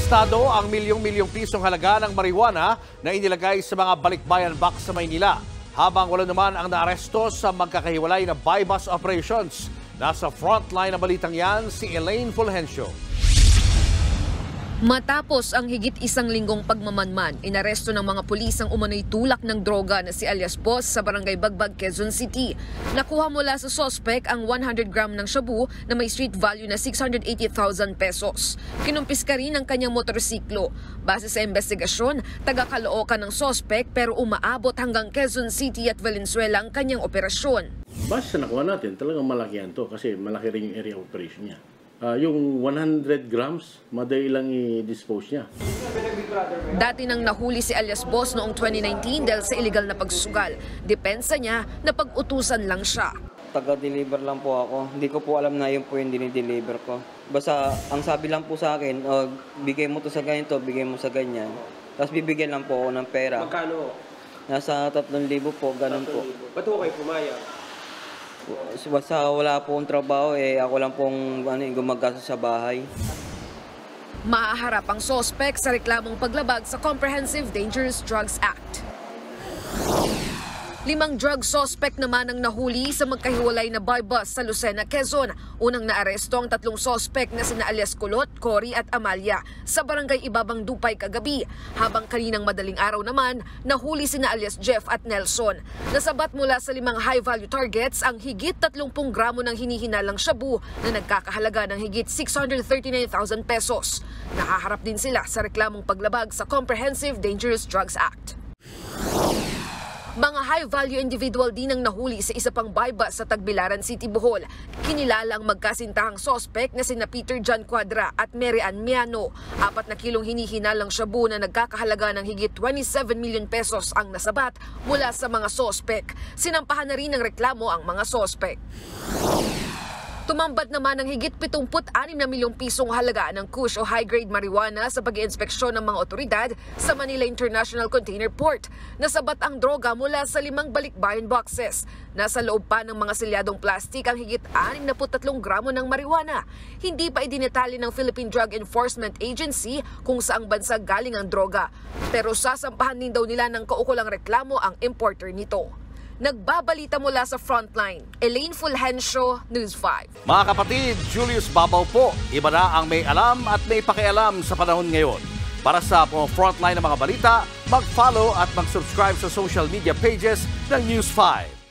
Arestado ang milyong-milyong pisong halaga ng marijuana na inilagay sa mga balikbayan box sa Maynila. Habang wala naman ang naaresto sa magkakahiwalay na buy-bus operations. Nasa frontline ng balitang yan si Elaine Fulgencio. Matapos ang higit isang linggong pagmamanman, inaresto ng mga pulis ang umano'y tulak ng droga na si alias Boss sa Barangay Bagbag, Quezon City. Nakuha mula sa suspect ang 100 gram ng shabu na may street value na 680,000 pesos. Kinumpiska rin ang kanyang motorsiklo. Base sa investigasyon, taga-Caloocan ng suspect pero umaabot hanggang Quezon City at Valenzuela ang kanyang operasyon. Base sa nakuha natin, talagang malaki yan to kasi malaki rin yung area operation niya. Yung 100 grams, madali lang i-dispose niya. Dati nang nahuli si alias Boss noong 2019 dahil sa illegal na pagsusugal. Depensa niya na pag-utusan lang siya. Taga-deliver lang po ako. Hindi ko po alam na yun po yung dinideliver ko. Basta ang sabi lang po sa akin, bigay mo to sa ganito, bigay mo sa ganyan. Tapos bibigyan lang po ako ng pera. Magkano? Nasa 3,000 po, ganun po. Ba't po kayo pumayag? Basta wala pong trabaho, ako lang pong gumagastos sa bahay. Mahaharap ang suspect sa reklamong paglabag sa Comprehensive Dangerous Drugs Act. 5 drug suspect naman ang nahuli sa magkahiwalay na buy-bus sa Lucena, Quezon. Unang naaresto ang 3 suspect na sina alias Kulot, Cory at Amalia sa Barangay Ibabang Dupay kagabi. Habang kaninang madaling araw naman, nahuli sina alias Jeff at Nelson. Nasabat mula sa 5 high-value targets ang higit 30 gramo ng hinihinalang shabu na nagkakahalaga ng higit 639,000 pesos. Nahaharap din sila sa reklamong paglabag sa Comprehensive Dangerous Drugs Act. Mga high-value individual din ang nahuli sa isa pang buy-bus sa Tagbilaran City, Bohol. Kinilala ang magkasintahang suspect na sina Peter John Cuadra at Mary Ann Miano. 4 na kilong hinihinalang shabu na nagkakahalaga ng higit 27 million pesos ang nasabat mula sa mga suspect. Sinampahan na rin ng reklamo ang mga suspect. Tumambad naman ng higit 76 na milyong pisong halaga ng kush o high-grade marijuana sa pag-iinspeksyon ng mga otoridad sa Manila International Container Port. Nasabat ang droga mula sa 5 balikbayan boxes. Nasa loob pa ng mga selyadong plastik ang higit 63 gramo ng marijuana. Hindi pa idinetali ng Philippine Drug Enforcement Agency kung saang bansa galing ang droga. Pero sasampahan din daw nila ng kaukulang reklamo ang importer nito. Nagbabalita mula sa Frontline, Elaine Fulgencio, News 5. Mga kapatid, Julius Babaw po. Iba na ang may alam at may pakialam sa panahon ngayon. Para sa Frontline ng mga balita, mag-follow at mag-subscribe sa social media pages ng News 5.